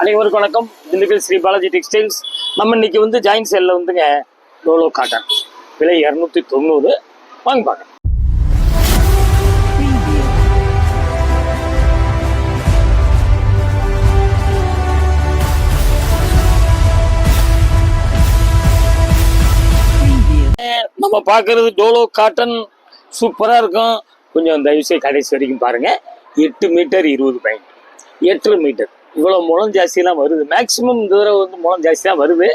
அனைவருக்கும் வணக்கம். திண்டுக்கல் ஸ்ரீ பாலாஜி டெக்ஸ்டைல்ஸ். நம்ம இன்னைக்கு வந்து ஜாயின் சேலில் வந்துங்க டோலோ காட்டன் விலை 290. வாங்க பார்க்கலாம். நம்ம பார்க்கறது டோலோ காட்டன் சூப்பராக இருக்கும். கொஞ்சம் தயவுசெய்து கடைசி வரைக்கும் பாருங்க. 8 மீட்டர் 20 பாயிண்ட், 8 மீட்டர். இவ்வளோ முளம் ஜாஸ்தியெல்லாம் வருது. மேக்ஸிமம் இந்த தடவை வந்து முளம் ஜாஸ்தி தான் வருது.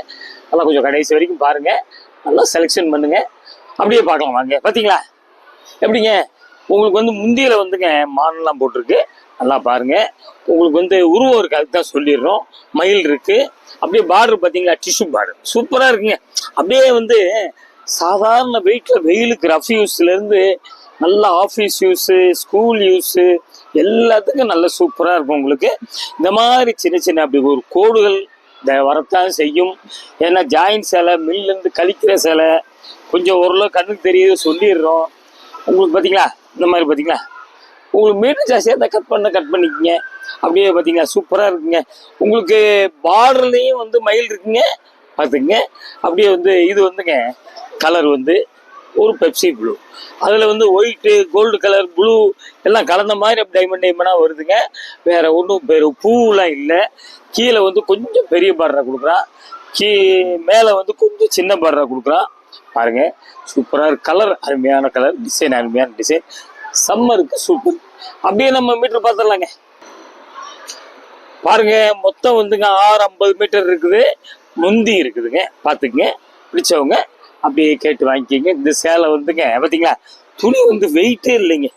அதெல்லாம் கொஞ்சம் கடைசி வரைக்கும் பாருங்க. நல்லா செலெக்ஷன் பண்ணுங்க. அப்படியே பார்க்கலாம் வாங்க. பார்த்தீங்களா எப்படிங்க? உங்களுக்கு வந்து முந்தியில் வந்துங்க மானெல்லாம் போட்டிருக்கு. நல்லா பாருங்க. உங்களுக்கு வந்து உருவம் இருக்குது, அதுக்கு தான் சொல்லிடுறோம். மயில் இருக்கு. அப்படியே பார்டர் பார்த்தீங்களா, டிஷ்யூ பார்டர் சூப்பராக இருக்குங்க. அப்படியே வந்து சாதாரண வெயிட்டில் வெயிலுக்கு ரஃப் யூஸ்லேருந்து நல்ல ஆஃபீஸ் யூஸு, ஸ்கூல் யூஸு எல்லாத்துக்கும் நல்ல சூப்பராக இருக்கும். உங்களுக்கு இந்த மாதிரி சின்ன சின்ன அப்படி ஒரு கோடுகள் வரத்தான் செய்யும். ஏன்னா ஜாயின் சேலை, மில்லேருந்து கழிக்கிற சேலை, கொஞ்சம் ஓரளவு கண்ணுக்கு தெரியுது சொல்லிடுறோம். உங்களுக்கு பார்த்தீங்களா இந்த மாதிரி பார்த்தீங்களா, உங்களுக்கு மீட்டர் ஜாஸ்தியாக இருந்தால் கட் பண்ணிக்கங்க. அப்படியே பார்த்தீங்களா சூப்பராக இருக்குங்க. உங்களுக்கு பார்டர்லேயும் வந்து மயில் இருக்குங்க பார்த்துக்குங்க. அப்படியே வந்து இது வந்துங்க கலர் வந்து ஒரு பெப்சி ப்ளூ, அதில் வந்து ஒயிட்டு, கோல்டு கலர், ப்ளூ எல்லாம் கலந்த மாதிரி அப்படி டைமண்டாக வருதுங்க. வேறு ஒன்றும் பூவெலாம் இல்லை. கீழே வந்து கொஞ்சம் பெரிய பார்டரை கொடுக்குறான், மேலே வந்து கொஞ்சம் சின்ன பார்டரை கொடுக்குறான். பாருங்கள் சூப்பராக கலர், அருமையான கலர், டிசைன் அருமையான டிசைன், சம்மருக்கு சூப்பர். அப்படியே நம்ம மீட்டர் பார்த்துடலாங்க. பாருங்க மொத்தம் வந்துங்க 650 மீட்டர் இருக்குது. முந்தி இருக்குதுங்க பார்த்துக்குங்க. பிடிச்சவங்க அப்படியே கேட்டு வாங்கிக்கிங்க. இந்த சேலை வந்துங்க பார்த்தீங்களா, துணி வந்து வெயிட்டே இல்லைங்க,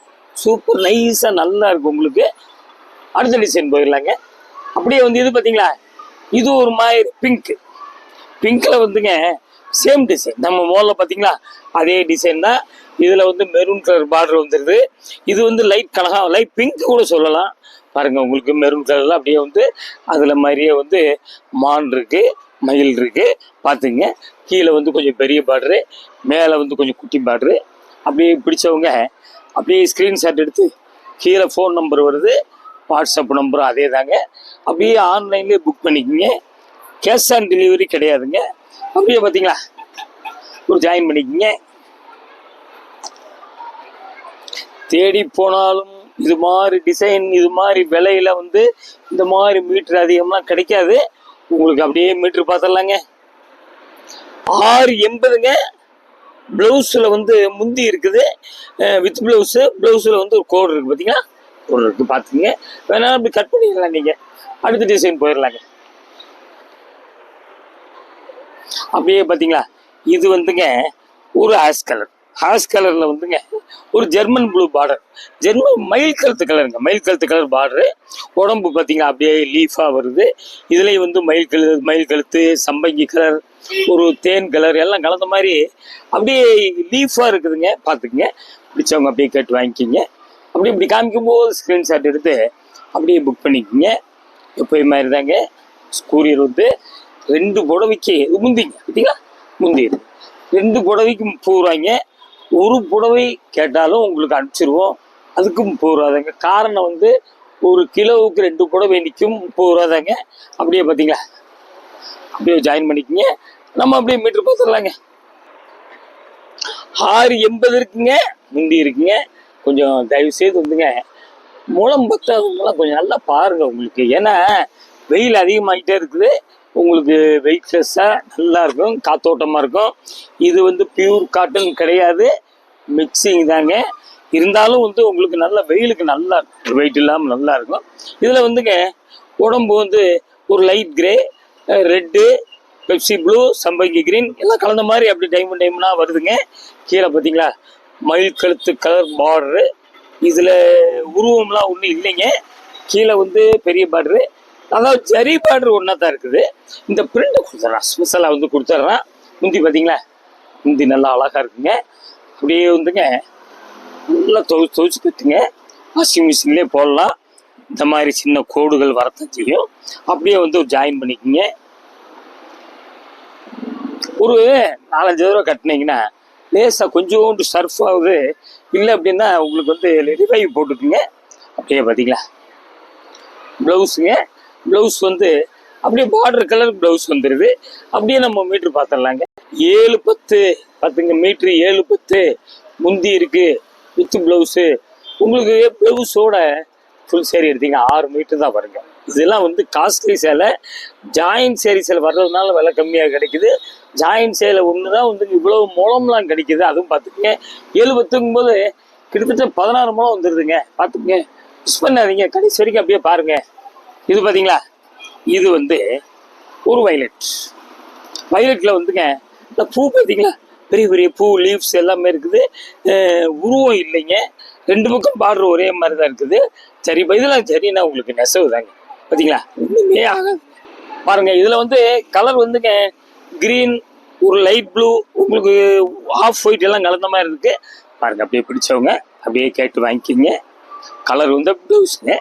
சூப்பர் நைஸாக நல்லா இருக்கும். உங்களுக்கு அடுத்த டிசைன் போயிடலாங்க. அப்படியே வந்து இது பார்த்தீங்களா, இது ஒரு மாதிரி பிங்க்கில் வந்துங்க சேம் டிசைன். நம்ம மோலில் பார்த்தீங்களா அதே டிசைன் தான். இதில் வந்து மெரூன் கலர் பார்டர் வந்துடுது. இது வந்து லைட் கலகம், லைட் பிங்க் கூட சொல்லலாம். பாருங்கள் உங்களுக்கு மெரூன் கலரில் அப்படியே வந்து அதில் மாதிரியே வந்து மான் இருக்குது, மயில் இருக்குது பார்த்துங்க. கீழே வந்து கொஞ்சம் பெரிய பார்டரு, மேலே வந்து கொஞ்சம் குட்டி பார்டரு. அப்படியே பிடிச்சவங்க அப்படியே ஸ்க்ரீன்ஷாட் எடுத்து கீழே ஃபோன் நம்பர் வருது, வாட்ஸ்அப் நம்பரும் அதே தாங்க. அப்படியே ஆன்லைன்லேயே புக் பண்ணிக்கோங்க. கேஷ் ஆன் டெலிவரி கிடையாதுங்க. அப்படியே பார்த்தீங்களா ஒரு ஜாயின் பண்ணிக்கோங்க. தேடி போனாலும் இது மாதிரி டிசைன், இது மாதிரி விலையில வந்து இந்த மாதிரி மீட்ரு அதிகம்லாம் கிடைக்காது. உங்களுக்கு அப்படியே மீட்ரு பார்த்துடலாங்க. 680ங்க. ப்ளவுஸில் வந்து முந்தி இருக்குது வித் ப்ளவுஸில் வந்து ஒரு கோடு இருக்குது பார்த்தீங்களா, கோடு இருக்குது பார்த்துங்க. வேணா அப்படி கட் பண்ணிடலாம். நீங்கள் அடுத்த டிசைன் போயிடலாங்க. அப்படியே பார்த்தீங்களா இது வந்துங்க ஒரு ஹாஷ் கலரில் வந்துங்க ஒரு ஜெர்மன் ப்ளூ பார்டர், ஜெர்மன் மயில் கழுத்து கலர் பார்டரு. உடம்பு பார்த்தீங்கன்னா அப்படியே லீஃபாக வருது. இதுலேயும் வந்து மயில் கழுத்து, சம்பங்கி கலர், ஒரு தேன் கலர் எல்லாம் கலந்த மாதிரி அப்படியே லீஃபாக இருக்குதுங்க பார்த்துக்குங்க. பிடிச்சவங்க அப்படியே கேட்டு வாங்கிக்கிங்க. அப்படியே இப்படி காமிக்கும் போது ஸ்க்ரீன்ஷாட் எடுத்து அப்படியே புக் பண்ணிக்கோங்க. எப்போயும் மாதிரி தாங்க. கூரியர் வந்து 2 புடவைக்கு முந்திங்க பார்த்தீங்களா, முந்தி 2 புடவைக்கு போடுவாங்க. ஒரு புடவை கேட்டாலும் உங்களுக்கு அனுப்பிச்சிருவோம், அதுக்கும் போடுறாதாங்க. காரணம் வந்து ஒரு கிலோவுக்கு 2 புடவை நிற்கும், போடுறாதாங்க. அப்படியே பார்த்தீங்களா அப்படியே ஜாயின் பண்ணிக்கோங்க. நம்ம அப்படியே மீட்டர் பார்த்துடலாங்க. 680 இருக்குங்க, முந்தி இருக்குங்க. கொஞ்சம் தயவுசெய்து வந்துங்க முளம் பத்தாதவங்களாம் கொஞ்சம் நல்லா பாருங்கள் உங்களுக்கு. ஏன்னா வெயில் அதிகமாகிட்டே இருக்குது. உங்களுக்கு வெயிட்லெஸ்ஸாக நல்லா இருக்கும், காத்தோட்டமாக இருக்கும். இது வந்து பியூர் காட்டன் கிடையாது, மிக்சிங் தாங்க. இருந்தாலும் வந்து உங்களுக்கு நல்ல வெயிலுக்கு நல்லா வெயிட் இல்லாமல் நல்லா இருக்கும். இதில் வந்துங்க உடம்பு வந்து ஒரு light grey, red, Pepsi blue, சம்பங்கி கிரீன் எல்லாம் கலந்த மாதிரி அப்படி டைமண்டாக வருதுங்க. கீழே பார்த்தீங்களா மயில் கழுத்து கலர் பார்டரு. இதில் உருவம்லாம் ஒன்றும் இல்லைங்க. கீழே வந்து பெரிய பார்டரு, அதாவது ஜரி பார்டர் ஒன்றா தான் இருக்குது. இந்த பிரிண்ட் கொடுத்துட்றான், ஸ்பெஷலாக வந்து கொடுத்துட்றான். முந்தி பார்த்தீங்களா, முந்தி நல்லா அழகாக இருக்குங்க. அப்படியே வந்துங்க நல்லா துவைச்சு கட்டுங்க. வாஷிங் மிஷின்லேயே போடலாம். இந்த மாதிரி சின்ன கோடுகள் வரத்தான் செய்யும். அப்படியே வந்து ஒரு ஜாயின் பண்ணிக்கோங்க. ஒரு 4-5 தடவை கட்டினீங்கன்னா லேசாக கொஞ்சோண்டு சர்ஃப் ஆகுது. இல்லை அப்படின்னா உங்களுக்கு வந்து ரிவைவ் போட்டுக்குங்க. அப்படியே பார்த்தீங்களா ப்ளவுஸுங்க. ப்ளவுஸ் வந்து அப்படியே பார்டர் கலர் பிளவுஸ் வந்துடுது. அப்படியே நம்ம மீட்ரு பார்த்துடலாங்க. 7-10 பார்த்துங்க, மீட்ரு 7-10 முந்தி இருக்கு வித் பிளவுஸு. உங்களுக்கு பிளவுஸோட ஃபுல் சேரீ எடுத்தீங்க 6 மீட்டர் தான் வருங்க. இதெல்லாம் வந்து காஸ்ட்லி சேலை. ஜாயின்ட் சேரீஸில் வர்றதுனால விலை கம்மியாக கிடைக்குது. ஜாயின்ட் சேலை ஒன்று தான் வந்து இவ்வளவு முழம்லாம் கிடைக்குது. அதுவும் பார்த்துக்குங்க 7-10ங்கும் போது கிட்டத்தட்ட 16 முழம் வந்துடுதுங்க. பார்த்துக்குங்க, மிஸ் பண்ணாதீங்க, கடைசி வரைக்கும் அப்படியே பாருங்க. இது பார்த்தீங்களா, இது வந்து ஒரு வைலட். வைலட்டில் வந்துங்க இந்த பூ பார்த்தீங்களா, பெரிய பெரிய பூ லீவ்ஸ் எல்லாமே இருக்குது. உருவம் இல்லைங்க, 2 பக்கம் பார்டர் ஒரே மாதிரி தான் இருக்குது. சரி, இப்போ இதெல்லாம் சரின்னா உங்களுக்கு நெசவு தாங்க. பார்த்தீங்களா, ஒன்றுமே ஆகாது பாருங்க. இதில் வந்து கலர் வந்துங்க கிரீன், ஒரு லைட் ப்ளூ, உங்களுக்கு ஆஃப் ஒயிட் எல்லாம் கலந்த மாதிரி இருக்கு பாருங்க. அப்படியே பிடிச்சவங்க அப்படியே கேட்டு வாங்கிக்கிங்க. கலர் வந்து ப்ளவுஸுங்க.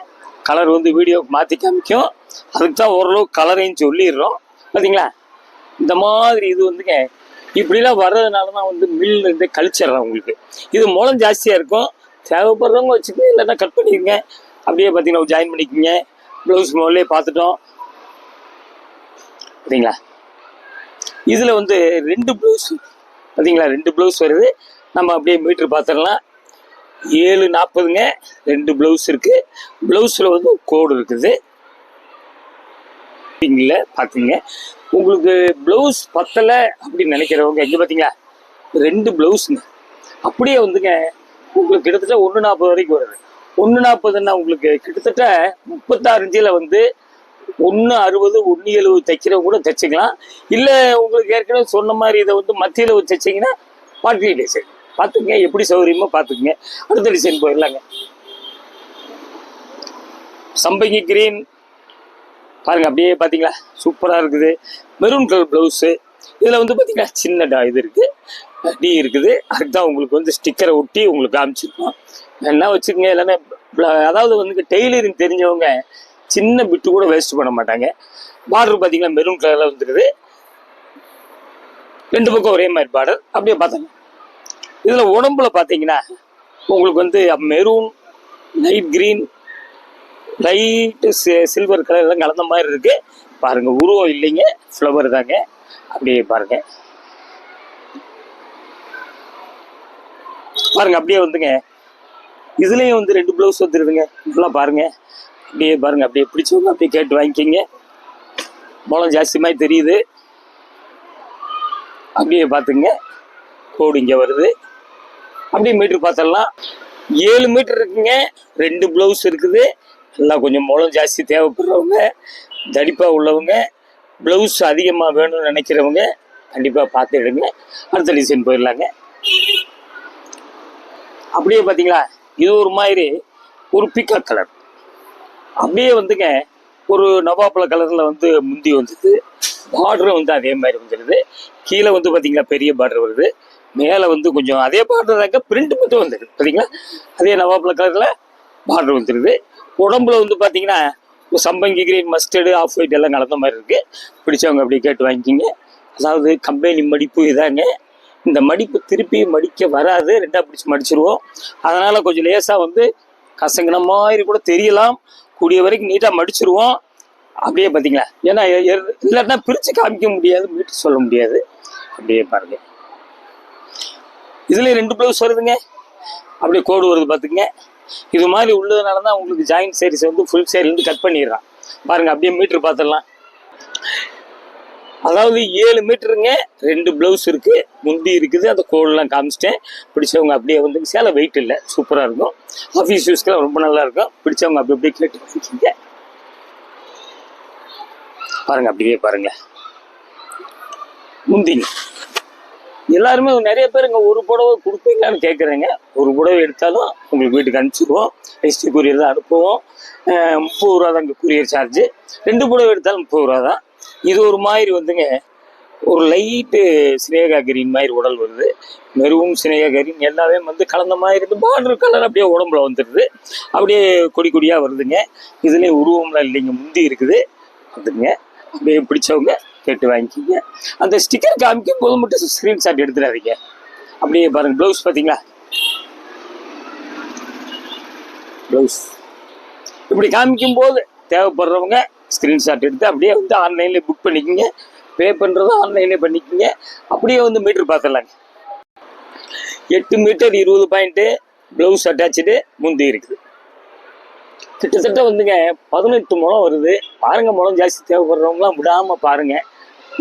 கலர் வந்து வீடியோவுக்கு மாற்றி காமிக்கும், அதுக்கு தான் ஓரளவு கலரையும் சொல்லிடுறோம். பார்த்தீங்களா, இந்த மாதிரி இது வந்துங்க இப்படிலாம் வர்றதுனால தான் வந்து மில்ல இருந்து கழிச்சிடுறோம் உங்களுக்கு. இது மூலம் ஜாஸ்தியாக இருக்கும். தேவைப்படுறவங்க வச்சுக்கோங்க, இல்லைன்னா கட் பண்ணிக்கோங்க. அப்படியே பார்த்தீங்கன்னா ஜாயின் பண்ணிக்கோங்க. ப்ளவுஸ் முதல்ல பார்த்துட்டோம் பார்த்தீங்களா. இதில் வந்து 2 ப்ளவுஸ் பார்த்தீங்களா, 2 ப்ளவுஸ் வருது. நம்ம அப்படியே மீட்ரு பார்த்துடலாம். 7:40ங்க 2 ப்ளவுஸ் இருக்குது. ப்ளவுஸில் வந்து கோடு இருக்குது பார்த்துங்க. உங்களுக்கு ப்ளவுஸ் பத்தலை அப்படின்னு நினைக்கிறவங்க எங்கே பார்த்தீங்களா 2 ப்ளவுஸுங்க. அப்படியே வந்துங்க உங்களுக்கு கிட்டத்தட்ட 1:40 வரைக்கும் வருது. 1:40ன்னா உங்களுக்கு கிட்டத்தட்ட 36 இன்ச்சில் வந்து 1:60 1:70 தைக்கிறவங்க கூட தைச்சிக்கலாம். இல்லை உங்களுக்கு ஏற்கனவே சொன்ன மாதிரி இதை வந்து மத்தியில் வச்சு தைச்சிங்கன்னா 40 டிசைன் பார்த்துக்குங்க. எப்படி சௌகரியமோ பார்த்துக்குங்க. அடுத்த டிசைன் போயிடலாங்க. சம்பங்கி கிரீன் பாருங்க, அப்படியே பார்த்தீங்களா சூப்பராக இருக்குது. Maroon colour blouse. இதில் வந்து பார்த்தீங்கன்னா சின்ன இது இருக்குது, டி இருக்குது. அதுதான் உங்களுக்கு வந்து ஸ்டிக்கரை ஒட்டி உங்களுக்கு காமிச்சிருக்கோம். என்ன வச்சுக்கோங்க, எல்லாமே அதாவது வந்து டெய்லரிங் தெரிஞ்சவங்க சின்ன பிட்டு கூட வேஸ்ட் பண்ண மாட்டாங்க. பார்டர் பார்த்தீங்கன்னா மெரூன் கலரில் வந்துருக்குது. 2 பக்கம் ஒரே மாதிரி பார்டர். அப்படியே பார்த்தாங்க. இதில் உடம்புல பார்த்தீங்கன்னா உங்களுக்கு வந்து maroon, light green, light silver colour எல்லாம் கலந்த மாதிரி இருக்கு பாருங்க. உருவம் இல்லைங்க, ஃப்ளவர் தாங்க. அப்படியே பாருங்க பாருங்க. அப்படியே வந்துங்க இதுலேயும் வந்து 2 ப்ளவுஸ் வந்துருதுங்க. நல்லா பாருங்க, அப்படியே பாருங்க. அப்படியே பிடிச்சவங்க அப்படியே கேட்டு வாங்கிக்கிங்க. மூலம் ஜாஸ்தி மாதிரி தெரியுது. அப்படியே பார்த்துங்க, கோடு இங்கே வருது. அப்படியே மீட்ரு பார்த்துடலாம். 7 மீட்டர் இருக்குங்க. 2 ப்ளவுஸ் இருக்குது. எல்லாம் கொஞ்சம் மூலம் ஜாஸ்தி தேவைப்படுறவங்க, தடிப்பாக உள்ளவங்க, ப்ளவுஸ் அதிகமாக வேணும்னு நினைக்கிறவங்க கண்டிப்பாக பார்த்து எடுங்க. அடுத்த டிசைன் போயிடலாங்க. அப்படியே பார்த்தீங்களா, இது ஒரு மாதிரி ஒரு பிக்காக் கலர். அப்படியே வந்துங்க ஒரு நவாப்பழ கலரில் வந்து முந்தி வந்துடுது. பார்டரும் வந்து அதே மாதிரி வந்துடுது. கீழே வந்து பார்த்தீங்களா பெரிய பார்டர் வருது. மேலே வந்து கொஞ்சம் அதே பார்டர் தாங்க, பிரிண்ட் மட்டும் வந்துடுது. பார்த்தீங்களா, அதே நவாப்பழ கலரில் பார்டர் வந்துடுது. உடம்புல வந்து பார்த்தீங்கன்னா சம்பங்கி கிரீன், மஸ்டர்டு, ஆஃப் ஒயிட் எல்லாம் கலந்த மாதிரி இருக்குது. பிடிச்சவங்க அப்படி கேட்டு வாங்கிக்கிங்க. அதாவது கம்பெனி மடிப்பு இதாங்க. இந்த மடிப்பு திருப்பி மடிக்க வராது, 2ஆக பிடிச்சி மடிச்சிருவோம். அதனால் கொஞ்சம் லேசாக வந்து கசங்கின மாதிரி கூட தெரியலாம். கூடிய வரைக்கும் நீட்டாக மடிச்சிருவோம். அப்படியே பார்த்தீங்களா, ஏன்னா இல்லைன்னா பிரித்து காமிக்க முடியாது, மீட்டு சொல்ல முடியாது. அப்படியே பாருங்க. இதுலேயும் 2 ப்ளவுஸ் வருதுங்க. அப்படியே கோடு வருது பார்த்துக்குங்க. இது மாதிரி உள்ளதுனால தான் உங்களுக்கு ஜாயின்ட் சேரீஸ் வந்து ஃபுல் சேரீலேருந்து கட் பண்ணிடுறான் பாருங்க. அப்படியே மீட்ரு பார்த்துடலாம். அதாவது 7 மீட்டருங்க. 2 ப்ளவுஸ் இருக்குது, முந்தி இருக்குது. அந்த கோடெலாம் காமிச்சிட்டேன். பிடிச்சவங்க அப்படியே வந்து சேலை வெயிட் இல்லை, சூப்பராக இருக்கும். ஆஃபீஸ் யூஸ்க்கெல்லாம் ரொம்ப நல்லா இருக்கும். பிடிச்சவங்க அப்படி அப்படியே கேட்டு வாங்கிக்கிங்க பாருங்க. அப்படியே பாருங்க முந்திங்க. எல்லாருமே நிறைய பேர் இங்கே ஒரு புடவை கொடுப்பீங்களான்னு கேட்குறேங்க. ஒரு புடவை எடுத்தாலும் உங்களுக்கு வீட்டுக்கு அனுப்பிச்சிடுவோம். எஸ்டி கூரியர் தான் அனுப்புவோம். 30 ரூபா தான் இங்கே கூரியர் சார்ஜு. 2 புடவை எடுத்தாலும் 30 ரூபா தான். இது ஒரு மாதிரி வந்துங்க ஒரு லைட்டு சினேகா கிரீன் மாதிரி உடல் வருது. மெரூன், சினேகா கிரீன் எல்லாமே வந்து கலந்த மாதிரி இருந்து பார்டர் கலர் அப்படியே உடம்புல வந்துடுது. அப்படியே கொடி கொடியாக வருதுங்க. இதுலேயும் உருவம்லாம் இல்லைங்க, முந்தி இருக்குது. வந்துங்க அப்படியே பிடிச்சவங்க கேட்டு வாங்கிக்கிங்க. அந்த ஸ்டிக்கர் காமிக்கும் போது மட்டும் ஸ்க்ரீன்ஷாட் எடுத்துடாதீங்க. அப்படியே பாருங்க. ப்ளவுஸ் பார்த்தீங்களா, ப்ளவுஸ் இப்படி காமிக்கும் போது தேவைப்படுறவங்க ஸ்க்ரீன்ஷாட் எடுத்து அப்படியே வந்து ஆன்லைனில் புக் பண்ணிக்கோங்க. பே பண்ணுறதும் ஆன்லைன்லேயே பண்ணிக்கோங்க. அப்படியே வந்து மீட்ரு பார்த்துடலாங்க. 8 மீட்டர் 20 பாயிண்ட்டு, ப்ளவுஸ் அட்டாச்சு, முந்தி இருக்குது. கிட்டத்தட்ட வந்துங்க 18 முழம் வருது. பாருங்க, முழம் ஜாஸ்தி தேவைப்படுறவங்களாம் விடாமல் பாருங்க.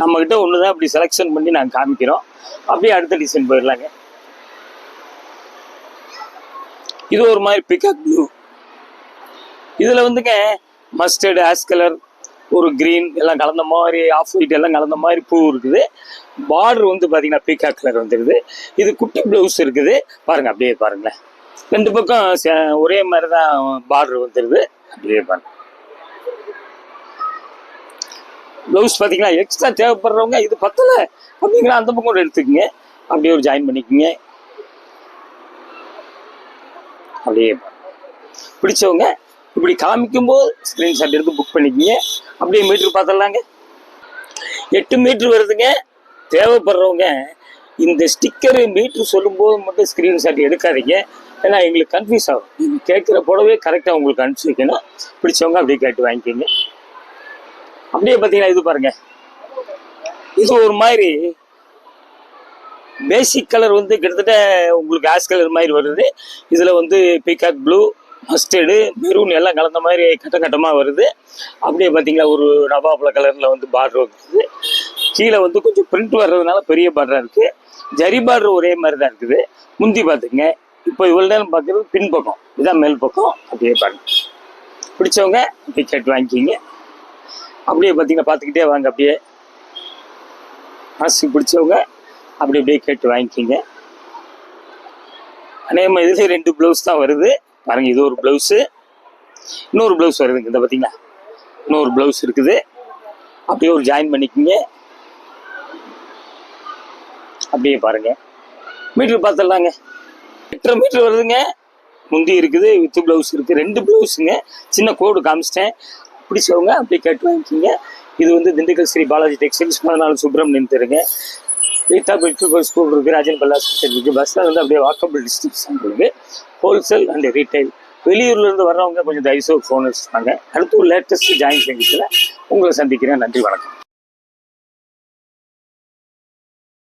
நம்மக்கிட்ட ஒன்று தான் அப்படி செலெக்ஷன் பண்ணி நாங்கள் காமிக்கிறோம். அப்படியே அடுத்த டிசைன் போயிடலாங்க. இது ஒரு மாதிரி பிகாக் ப்ளூ. இதில் வந்துங்க மஸ்டர்டு, ஆஷ் கலர், ஒரு க்ரீன் எல்லாம் கலந்த மாதிரி, ஆஃப் ஒயிட் எல்லாம் கலந்த மாதிரி பூ இருக்குது. பார்டர் வந்து பார்த்தீங்கன்னா பீகாக் கலர் வந்துடுது. இது குட்டி ப்ளவுஸ் இருக்குது. பாருங்கள், அப்படியே பாருங்களேன். 2 பக்கம் ஒரே மாதிரி தான் பார்டர் வந்துடுது. அப்படியே பாருங்க. ப்ளவுஸ் பார்த்தீங்கன்னா எக்ஸ்ட்ரா தேவைப்படுறவங்க இது பத்தலை அப்படிங்கிற அந்த பக்கம் எடுத்துக்கோங்க. அப்படியே ஒரு ஜாயின் பண்ணிக்கோங்க. அப்படியே பிடிச்சவங்க இப்படி காமிக்கும்போது ஸ்க்ரீன்ஷாட் எடுத்து புக் பண்ணிக்கோங்க. அப்படியே மீட்ரு பார்த்துடலாங்க. 8 மீட்ரு வருதுங்க. தேவைப்படுறவங்க இந்த ஸ்டிக்கரு மீட்ரு சொல்லும்போது மட்டும் ஸ்க்ரீன்ஷாட் எடுக்காதீங்க. ஏன்னா எங்களுக்கு கன்ஃபியூஸ் ஆகும். நீங்கள் கேட்குற போலவே கரெக்டாக உங்களுக்கு அனுப்பிச்சி வைக்கணும். பிடிச்சவங்க அப்படியே கேட்டு வாங்கிக்கோங்க. அப்படியே பார்த்தீங்கன்னா இது பாருங்க, இது ஒரு மாதிரி பேசிக் கலர் வந்து கிட்டத்தட்ட உங்களுக்கு ஆஷ் கலர் மாதிரி வருது. இதில் வந்து பீகாக் ப்ளூ, மஸ்டர்டு, மெரூன் எல்லாம் கலந்த மாதிரி கட்டமாக வருது. அப்படியே பார்த்தீங்களா ஒரு நவாப்பழ கலரில் வந்து பார்டர் இருக்குது. கீழே வந்து கொஞ்சம் பிரிண்ட் வர்றதுனால பெரிய பார்டராக இருக்குது. ஜரி பார்டர் ஒரே மாதிரி தான் இருக்குது. முந்தி பார்த்துங்க. இப்போ இவ்வளோ நேரம் பார்க்குறது பின்பக்கம், இதுதான் மேல் பக்கம். அப்படியே பாருங்க. பிடிச்சவங்க அப்படியே கேட்டு வாங்கிக்கிங்க. அப்படியே பார்த்தீங்கன்னா பார்த்துக்கிட்டே வாங்க. அப்படியே மனசுக்கு பிடிச்சவங்க அப்படி அப்படியே கேட்டு வாங்கிக்கிங்க. அதே மாதிரி இதில் 2 ப்ளவுஸ் தான் வருது. பாருங்க, இது ஒரு ப்ளவுஸு, இன்னொரு ப்ளவுஸ் வருதுங்க. இந்த பார்த்தீங்களா, இன்னொரு ப்ளவுஸ் இருக்குது. அப்படியே ஒரு ஜாயின் பண்ணிக்கிங்க. அப்படியே பாருங்க, மீட்ரு பார்த்துடலாங்க. 8.5 மீட்டர் வருதுங்க. முந்தி இருக்குது, வித்து ப்ளவுஸ் இருக்குது. 2 ப்ளவுஸுங்க. சின்ன கோடு காமிச்சிட்டேன். பிடிச்சவங்க அப்படியே கேட்டு வாங்கிக்கிங்க. இது வந்து திண்டுக்கல் ஸ்ரீ பாலாஜி டெக்ஸ்டைல்ஸ் 14 சுப்ரமணியன் தெருங்க. ஸ்கூல் இருக்குது, ராஜன் பல்லாஸ் இருக்குது. பஸ்ஸில் வந்து அப்படியே வாக்கபிள் டிஸ்டன்ஸ் இருக்குது. Wholesale and retail. வெளியூர்லேருந்து வர்றவங்க கொஞ்சம் தயவுசு ஃபோன் வச்சுருக்காங்க. அடுத்து ஒரு லேட்டஸ்ட் ஜாயின் செஞ்சுட்டு உங்களை சந்திக்கிறேன். நன்றி, வணக்கம்.